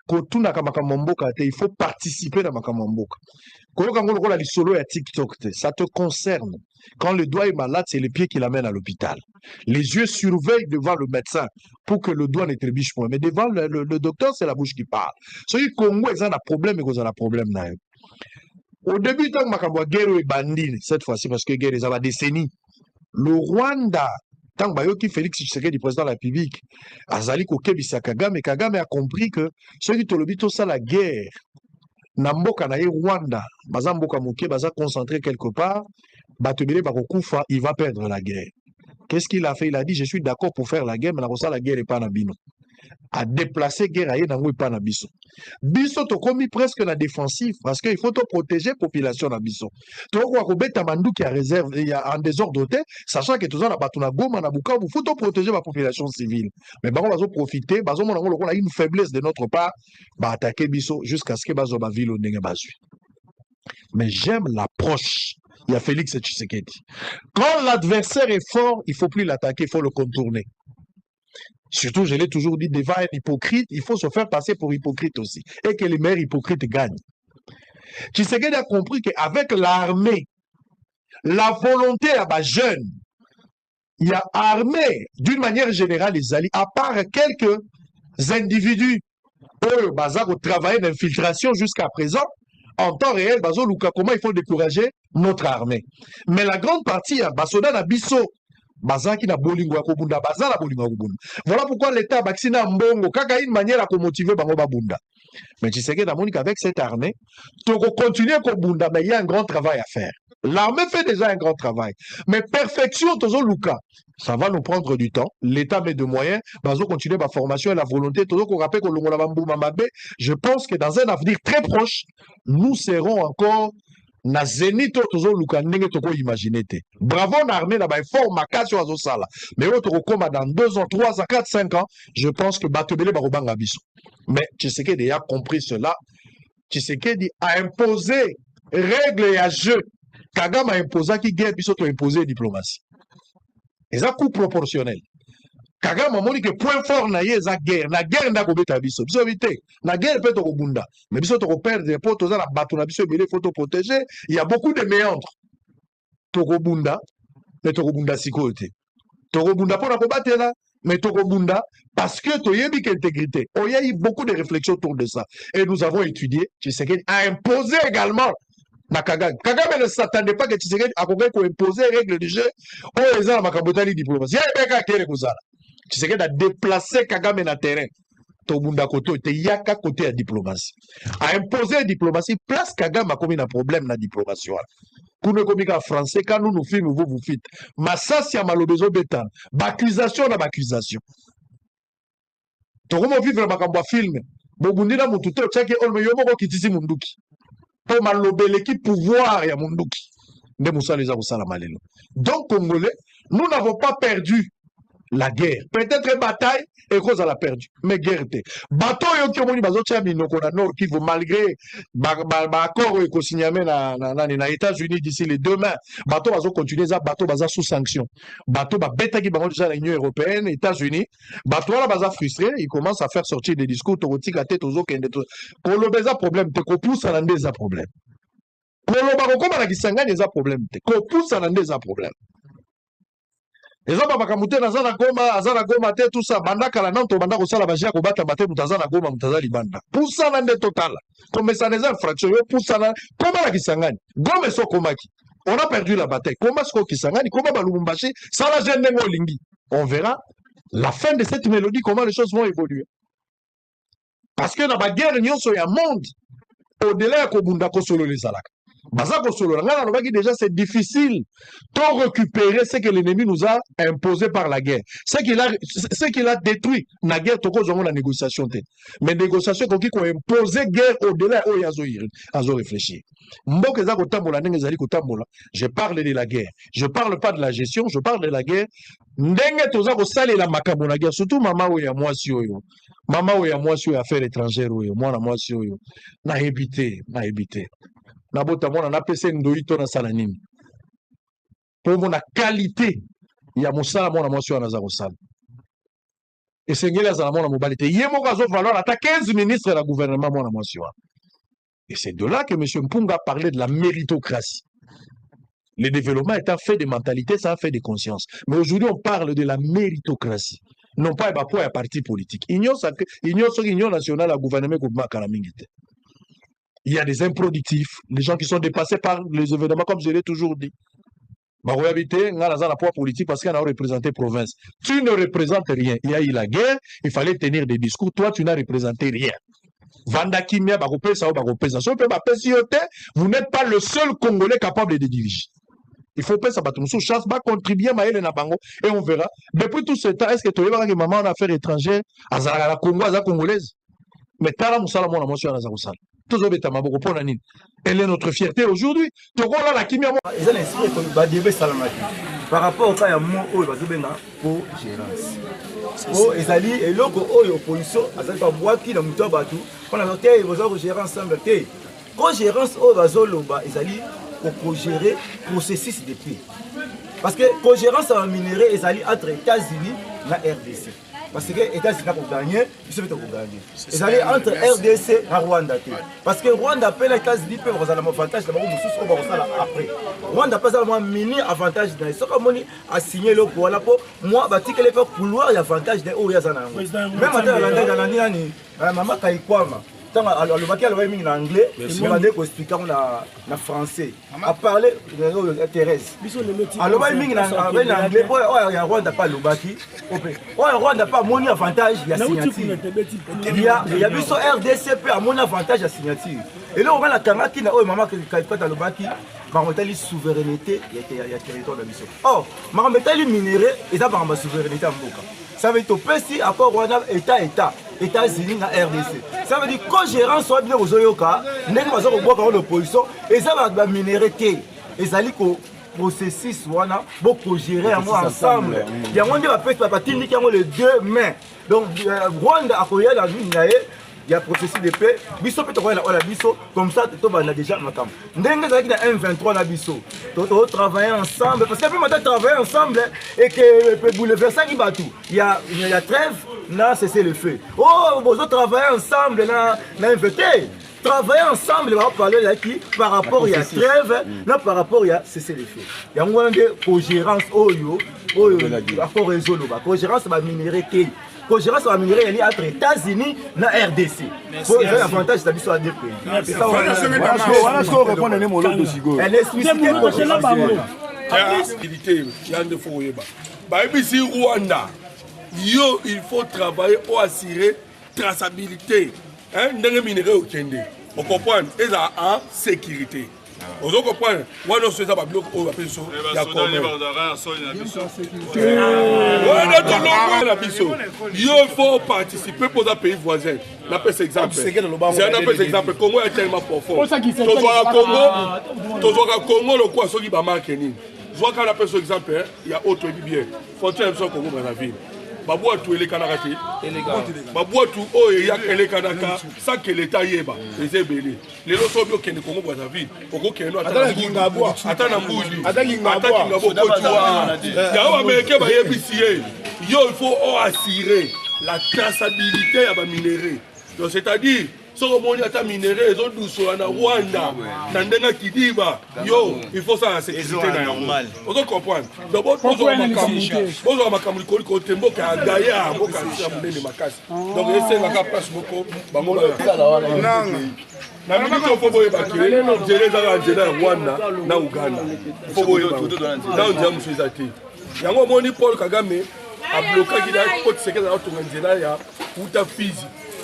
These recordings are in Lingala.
kotuna ka makambo mboka te, il faut participer na makambo mboka. Koyoka ngolo kola lisolo ya TikTok te, ça te concerne. Quand le doigt est malade, c'est le pied qui l'amène à l'hôpital. Les yeux surveillent devant le médecin pour que le doigt ne trébuche point. Mais devant le docteur, c'est la bouche qui parle. So yi Congo, ils ont un problème et ils ont un problème na. Au début, tant que makambo guerre et bandine, cette fois-ci parce que guerre ils ont la décennie. Le Rwanda, tant que Félix Tshisekedi, président de la République, Azali Kokebisa Kagame, Kagame a compris que ceux qui tolobito ça la guerre, Namboka na Rwanda, baza mboka moké, baza concentré quelque part, Batebele Bakokufa, il va perdre la guerre. Qu'est-ce qu'il a fait? Il a dit, je suis d'accord pour faire la guerre, mais la guerre n'est pas na bino. A déplacer guerre aye nango pas na biso. Biso to komi presque na défensif parce qu'il faut protéger population na biso. To ko kobeta manduki à réserve en désordre sachant que tous na batu na Goma na Bukavu, faut protéger la population civile. Mais bazo bazo profiter, bazo mona ngolo a une faiblesse de notre part, ba attaquer biso jusqu'à ce que bazo ba ville ndenge bazui. Mais j'aime l'approche. Il y a Félix Tshisekedi. Quand l'adversaire est fort, il faut plus l'attaquer, il faut le contourner. Surtout, je l'ai toujours dit, devant un hypocrite, il faut se faire passer pour hypocrite aussi. Et que les meilleurs hypocrites gagnent. Tshisekedi a compris qu'avec l'armée, la volonté à bas jeunes, il y a armé, d'une manière générale, les alliés, à part quelques individus, eux, bazar, au travail d'infiltration jusqu'à présent, en temps réel, bazo Luka, comment il faut décourager notre armée. Mais la grande partie, Basoda Nabiso, Bazaki na bolingo ya kobunda, bazala bolingo ya kobunda. Voilà pourquoi l'État vaccina mbongo, kaka une manière à motiver bango babunda. Mais tu sais que avec cette armée, tu continuer à kobunda, mais il y a un grand travail à faire. L'armée fait déjà un grand travail. Mais perfection, tozo Luka, ça va nous prendre du temps. L'État met de moyens, bazo continuer ma formation et la volonté, tozo ko rappelle que l'ongola bambou mamabe. Je pense que dans un avenir très proche, nous serons encore na zénith tozo luka ndenge toko imaginer te. Bravo l'armée là-bas fort makasi ozo sala. Mais autre combat dans 2 ans, 3 ans, 4, 5 ans, je pense que Batebele barobanga biso. Mais Tshisekedi a compris cela. Tshisekedi a imposé règles et à jeu. Kagame a imposé qui guerre biso to imposer diplomatie. Et ça coup proportionnel. Kagame a montré que point fort na ye za guerre, na guerre na kobeta biso. Biso vite, na guerre peut to bunda. Mais biso to perdre des potes za la bato na biso belé faut to protéger. Il y a beaucoup de méandres. To bunda, mais to bunda sikote. To bunda pour na kobatela, mais to bunda parce que to yebi intégrité. Oh, il y a eu beaucoup de réflexions autour de ça. Et nous avons étudié, Tshisekedi a imposé également na Kagame. Kagame ne s'attendait pas que Tshisekedi a imposé les règles du jeu. Oh, ils ont makabotali diplomatie. Il y a un kere kozala. Tshisekedi a déplacé Kagame na terrain. Tobunda koto te yaka côté à diplomatie. A imposé la diplomatie, place Kagame a commis un problème na diplomatie. Pour nous communiquer en français, quand nous filmons, vous faites. Mais ça, c'est un malobezo bétan. L'accusation, l'accusation. Tokomo vivre makambo film. Bobundina mututo tchake olme yomo kitisi munduki. Pour malobele qui pouvoir ya munduki. Nde musala les abusala malelo. Donc Congolais, nous n'avons pas perdu la guerre. Peut-être une bataille et cause à la perdu. Mais guerre était. Bateau yo ki omoni bazo tia minoko na nord Kivu malgré accord ko signé na États-Unis d'ici les demain. Bateau bazo continuer ça bateau baza sous sanction. Bateau ba beta ki bango déjà l'Union européenne, États-Unis. Bateau là baza frustré, il commence à faire sortir des discours torotique la tête aux autres kende to. Kolo beza problème te ko pousse na ndeza problème. Kolo ba ko koma na kisangani za problème te. Ko pousse na ndeza problème. Les hommes bakamute na zana goma te tout ça bandaka la nanto bandako sala bajia ko bata bate mutazana goma mutazali banda poussa na nde total comme ça les infractions yo poussa na comment la kisangani goma so komaki on a perdu la bataille comment ce kisangani comment balumbashi ça la gêne ngo lingi on verra la fin de cette mélodie comment les choses vont évoluer parce que dans la guerre nyonso ya monde au-delà ko bunda ko solo les alaka déjà c'est difficile de récupérer ce que l'ennemi nous a imposé par la guerre. Ce qu'il a détruit, la guerre, la négociation. Mais négociation, qui ont imposé guerre au-delà, ils ont réfléchi. Je parle de la guerre. Je ne parle pas de la gestion, je parle de la guerre. Surtout maman ou ya moi si yo. Maman ou ya moi si yo affaires étrangères ou yo. Moi na moi si yo. Na éviter. Nabota mona na pese ndoito na sala nini pour mona qualité ya mosala mona mwasi wana za kosala Et c'est la mobilité. Il y a valeur 15 ministres de la gouvernement. Et c'est de là que M. Mpunga a parlé de la méritocratie. Le développement est un fait de mentalité, c'est un fait de conscience. Mais aujourd'hui, on parle de la méritocratie. Non pas un parti politique. Union nationale, la gouvernement, il y a des improductifs, les gens qui sont dépassés par les événements, comme je l'ai toujours dit. On a un poids politique parce qu'on a représenté province. Tu ne représentes rien. Il y a eu la guerre, il fallait tenir des discours. Toi, tu n'as représenté rien. Vous n'êtes pas le seul Congolais capable de diriger. Il faut pas s'abattre. Nous chance va contribuer et on verra. Depuis tout ce temps, est-ce que tu as vu maman en affaires étrangères à la Congo, à la Congolaise? Mais t'as la elle est notre fierté aujourd'hui. Par rapport au cas de moi, pour gérance. Oh, et ça dit, et l'autre, opposition, ça dit, qui dans le bateau, on a noté, ils ont géré ensemble. Co-gérance, ils allaient pour gérer le processus de paix. Parce que co-gérance en minerai, ils allaient entre États-Unis et RDC. Parce que les États-Unis pour gagner, ils sont pour gagner. Ils allaient entre RDC et Rwanda. Parce que Rwanda paie les États-Unis peuvent avoir un avantage, après. Rwanda paie un mini avantage. Ce que a signé le coup, moi, je vais faire couloir l'avantage de Ouyazana. Même à Maman Kaikwama. Le bac est en anglais, il m'a dit qu'on explique en français. À parler de Thérèse. Alors, il y a en anglais, il y a Rwanda pas le bac. Rwanda pas mon avantage, il y a signature. Il y a RDCP à mon avantage à signature. Et là, on a la caméra qui n'a pas maman qui est dans le bac. La souveraineté, il y a territoire de mission. Or, les minéraux, ils ont la souveraineté en Boka. Ça veut dire que accord Rwanda, États-Unis et RDC. Ça veut dire que quand gérant soit bien aux Oyoka, nous avons l'opposition, et ça va minérer. Et ça veut dire que processus, beaucoup gérer ensemble. Il y a un qui a les deux mains. Donc, Rwanda a créé la vie. Il y a un processus de paix. Bisso peut avoir la bisso comme ça, tu as déjà ma cam. N'engue avec la M23 na bisso. Tu travailler ensemble parce qu'après maintenant travailler ensemble et que bouleverser qui bat tout. Il y a trêve, là c'est le feu. Oh, vous travailler ensemble là M23. Travailler ensemble, on va parler là qui par rapport à la trêve, là par rapport à cesser les feux. Il y a un co-gérance oyo, accord réseau là. Co-gérance va minérer qui. Co-gérance va minérer elle est entre États-Unis et RDC. Pour les avantages de l'histoire des pays. C'est ça. Voilà ce qu'on répond à mon lot de Sigo. Elle explique que la stabilité, il y a des fois bah ici Rwanda, il faut travailler pour assurer traçabilité. Hein, dans les minéraux au Kende, on comprend, ils ont en sécurité. On comprend, moi non c'est ça va bloquer au Bapiso. Il faut participer pour un pays voisin. On appelle cet exemple. C'est un appel exemple. Congo est tellement profond. Congo le quoi ce qui va marquer. Je vois qu'on appelle cet exemple. Il y a autre bien. Frontière de Congo Brazzaville. Babouatou et les Kanakati. Babouatou, oh, il y a les Kanaka, ça que l'État y est bas. Les ébélés. Les autres sont bien qui ne Congo Brazzaville. Congo qui est là. Attends, il faut assurer la traçabilité à la minérée. Donc, c'est-à-dire, si on a minéré, ils ont douce en Rwanda, dans Kidiba, il faut ça en sécurité. On doit comprendre. D'abord, on doit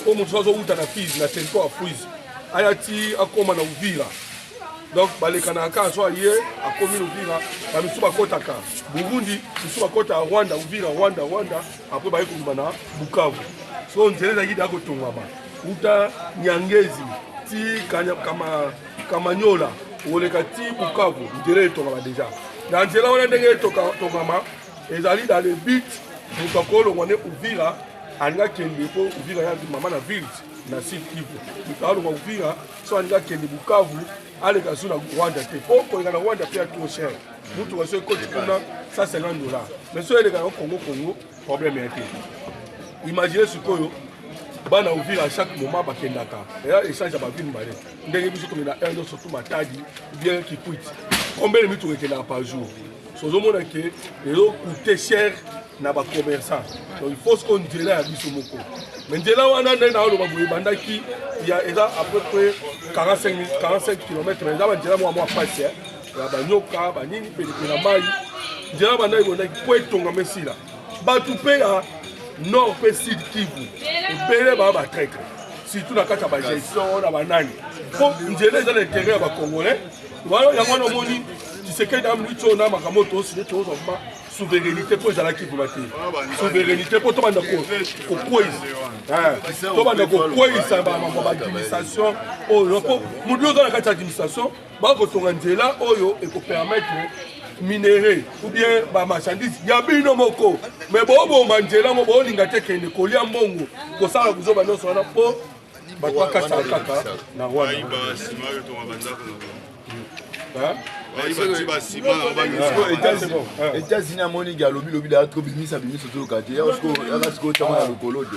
au monde soit où t'as la fille, la territoire Fizi. Ayati a comme na Uvira. Donc balekana ka soit hier a comme Uvira, ba misuba kotaka. Burundi, misuba kota Rwanda, Uvira, Rwanda, après ba yiko bana Bukavu. So nzele za gida ko tongama. Uta Nyangezi, ti kama Nyola, oleka ti Bukavu, nzele tongama déjà. Dans nzela on a ndenge tongama, ezali dans le but protocole on est Uvira. Anga kende po Uvira ya mama na ville na site Kivu. Mikalo wa Uvira so anga kende Bukavu ale kazu na Rwanda te. Po ko na Rwanda pia trop cher. Mutu wa so ko kuna $150. Mais so ele ka Congo problème yake. imaginez sikoyo bana ouvrir à chaque moment bakendaka et échange ya bavile mbale ndenge biso tomena un surtout matadi bien qui quitte combien de minutes okendaka par jour sozomona ke ezo coûter cher na bacommerçant donc il faut qu'on nzela ya biso moko mais nzela wana nde naoloba boye ebandaki ya eza à peu près 45 km mais eza banzela mwa pasi ya banyoka banini peleke na mai nzela banda ebondaki po etongama esila bato mpe ya nord mpe sud kivu ebele baa batraître surtout na kati ya bagestion na banani mpo nzela eza na intérêt ya bacongolais wana yango wana omoni Tshisekedi amini tso na makambo tosile tozoma souveraineté mpo ezalaki kuna te souveraineté mpo tobanda kokweyisa tobanda kokweyisa bamambo baadministration oyo mpo motu oza na kati ya administration bakotonga nzela oyo ekopermettre minéré ou bien bamarchandise ya bino moko mais booboma nzela mo boolinga te kende kolia mbongo kosala kuzoba nyonso wana mpo bato bakataka kaka na wana États-Unis a moni ga lobi lobi da trop bimisa bimisa to ka te ya siko ya siko tama na lokolo de.